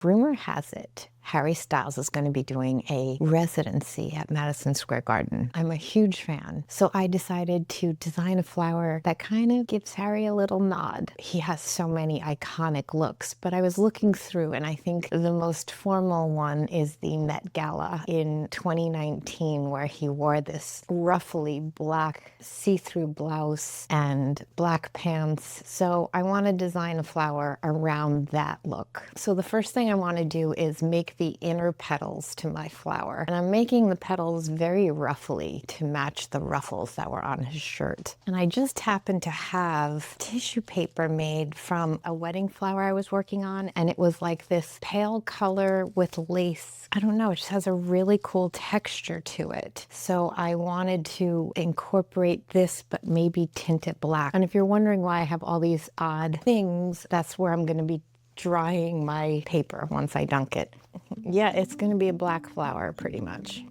Rumor has it, Harry Styles is going to be doing a residency at Madison Square Garden. I'm a huge fan, so I decided to design a flower that kind of gives Harry a little nod. He has so many iconic looks, but I was looking through and I think the most formal one is the Met Gala in 2019, where he wore this ruffly black see-through blouse and black pants. So I want to design a flower around that look. So the first thing I want to do is make the inner petals to my flower. And I'm making the petals very ruffly to match the ruffles that were on his shirt. And I just happened to have tissue paper made from a wedding flower I was working on, and it was like this pale color with lace. I don't know, it just has a really cool texture to it. So I wanted to incorporate this, but maybe tint it black. And if you're wondering why I have all these odd things, that's where I'm gonna be drying my paper once I dunk it. Yeah, it's gonna be a black flower pretty much.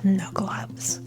No gloves.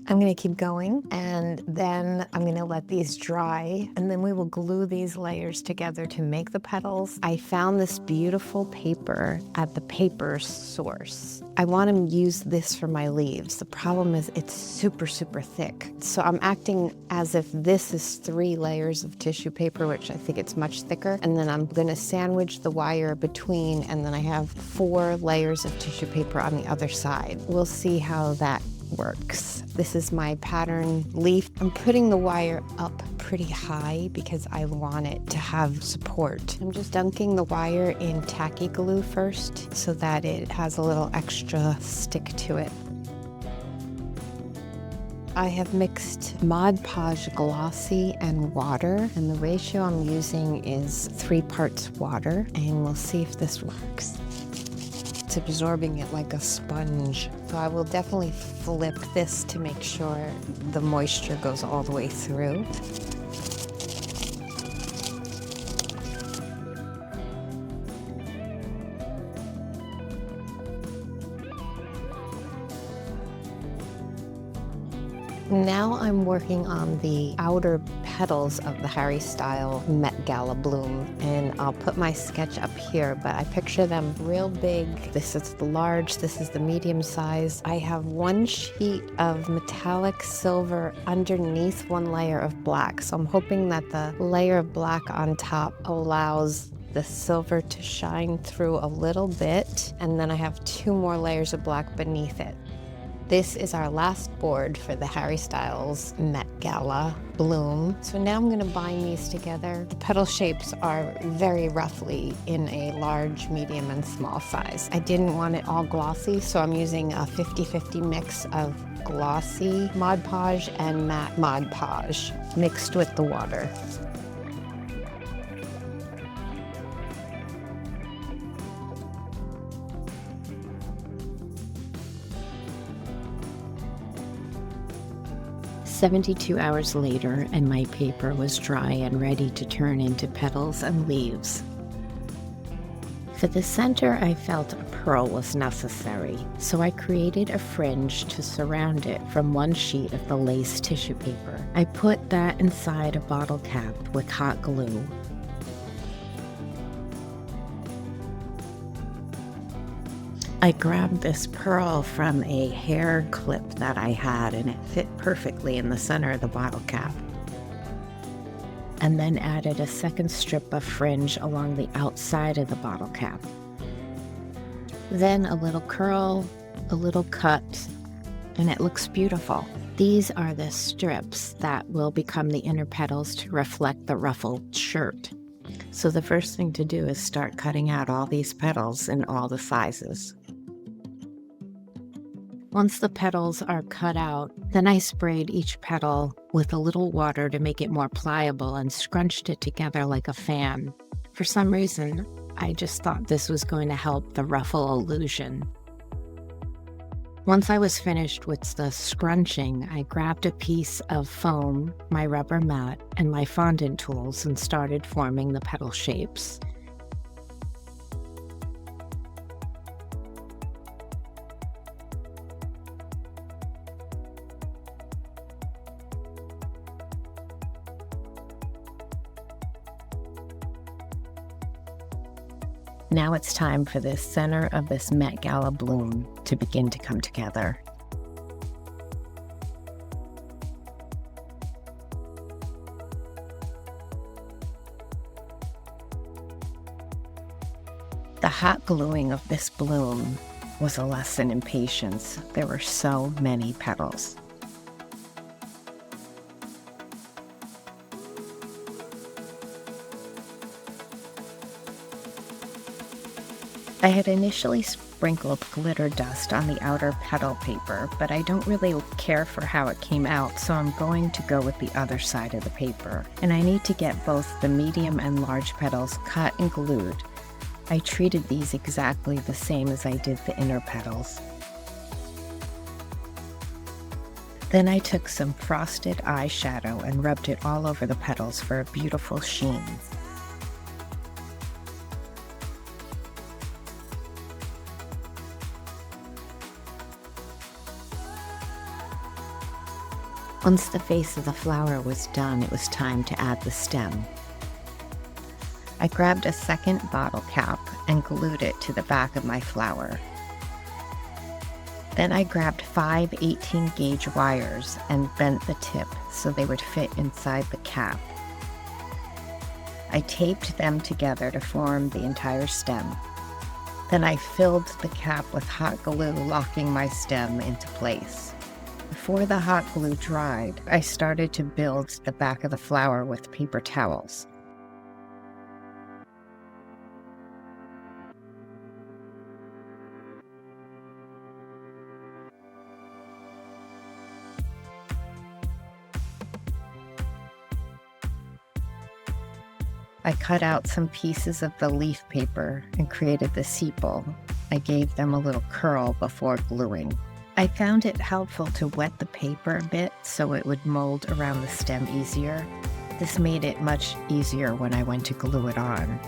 I'm gonna keep going, and then I'm gonna let these dry, and then we will glue these layers together to make the petals. I found this beautiful paper at the paper source. I want to use this for my leaves. The problem is it's super, super thick. So I'm acting as if this is 3 layers of tissue paper, which I think it's much thicker. And then I'm gonna sandwich the wire between, and then I have 4 layers of tissue paper on the other side. We'll see how that works. This is my pattern leaf. I'm putting the wire up pretty high because I want it to have support. I'm just dunking the wire in tacky glue first so that it has a little extra stick to it. I have mixed Mod Podge Glossy and water, and the ratio I'm using is 3 parts water, and we'll see if this works. It's absorbing it like a sponge. So I will definitely flip this to make sure the moisture goes all the way through. Now I'm working on the outer petals of the Harry Style Met Gala Bloom, and I'll put my sketch up here, but I picture them real big. This is the large, this is the medium size. I have 1 sheet of metallic silver underneath 1 layer of black, so I'm hoping that the layer of black on top allows the silver to shine through a little bit, and then I have 2 more layers of black beneath it. This is our last board for the Harry Styles Met Gala Bloom. So now I'm gonna bind these together. The petal shapes are very roughly in a large, medium, and small size. I didn't want it all glossy, so I'm using a 50-50 mix of glossy Mod Podge and matte Mod Podge mixed with the water. "72 hours later, and my paper was dry and ready to turn into petals and leaves. For the center, I felt a pearl was necessary, so I created a fringe to surround it from 1 sheet of the lace tissue paper. I put that inside a bottle cap with hot glue. I grabbed this pearl from a hair clip that I had, and it fit perfectly in the center of the bottle cap. And then added a second strip of fringe along the outside of the bottle cap. Then a little curl, a little cut, and it looks beautiful. These are the strips that will become the inner petals to reflect the ruffled shirt. So the first thing to do is start cutting out all these petals in all the sizes. Once the petals are cut out, then I sprayed each petal with a little water to make it more pliable and scrunched it together like a fan. For some reason, I just thought this was going to help the ruffle illusion. Once I was finished with the scrunching, I grabbed a piece of foam, my rubber mat, and my fondant tools and started forming the petal shapes. Now it's time for the center of this Met Gala bloom to begin to come together. The hot gluing of this bloom was a lesson in patience. There were so many petals. I had initially sprinkled glitter dust on the outer petal paper, but I don't really care for how it came out, so I'm going to go with the other side of the paper. And I need to get both the medium and large petals cut and glued. I treated these exactly the same as I did the inner petals. Then I took some frosted eyeshadow and rubbed it all over the petals for a beautiful sheen. Once the face of the flower was done, it was time to add the stem. I grabbed a second bottle cap and glued it to the back of my flower. Then I grabbed 5 18-gauge wires and bent the tip so they would fit inside the cap. I taped them together to form the entire stem. Then I filled the cap with hot glue, locking my stem into place. Before the hot glue dried, I started to build the back of the flower with paper towels. I cut out some pieces of the leaf paper and created the sepal. I gave them a little curl before gluing. I found it helpful to wet the paper a bit so it would mold around the stem easier. This made it much easier when I went to glue it on.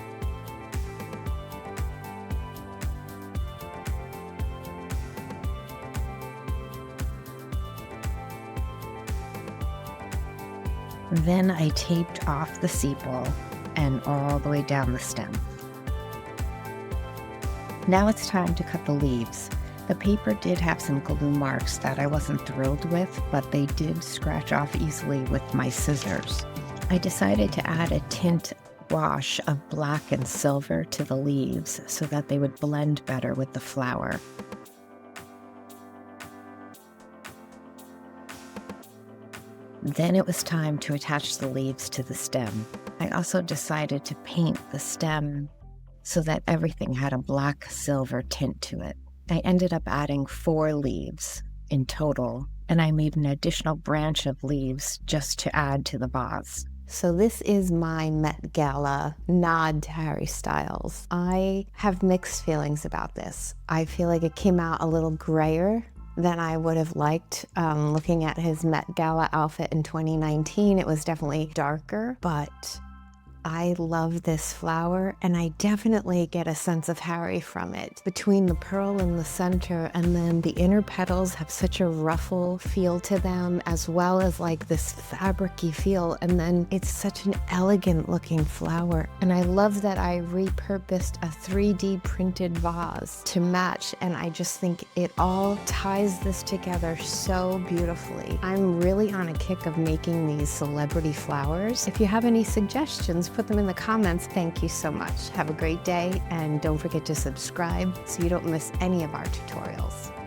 Then I taped off the sepal and all the way down the stem. Now it's time to cut the leaves. The paper did have some glue marks that I wasn't thrilled with, but they did scratch off easily with my scissors. I decided to add a tint wash of black and silver to the leaves so that they would blend better with the flower. Then it was time to attach the leaves to the stem. I also decided to paint the stem so that everything had a black-silver tint to it. I ended up adding 4 leaves in total, and I made an additional branch of leaves just to add to the vase. So this is my Met Gala nod to Harry Styles. I have mixed feelings about this. I feel like it came out a little grayer than I would have liked. Looking at his Met Gala outfit in 2019, it was definitely darker, but I love this flower, and I definitely get a sense of Harry from it. Between the pearl in the center and then the inner petals have such a ruffle feel to them, as well as like this fabric-y feel, and then it's such an elegant looking flower. And I love that I repurposed a 3D printed vase to match, and I just think it all ties this together so beautifully. I'm really on a kick of making these celebrity flowers. If you have any suggestions, put them in the comments. Thank you so much. Have a great day, and don't forget to subscribe so you don't miss any of our tutorials.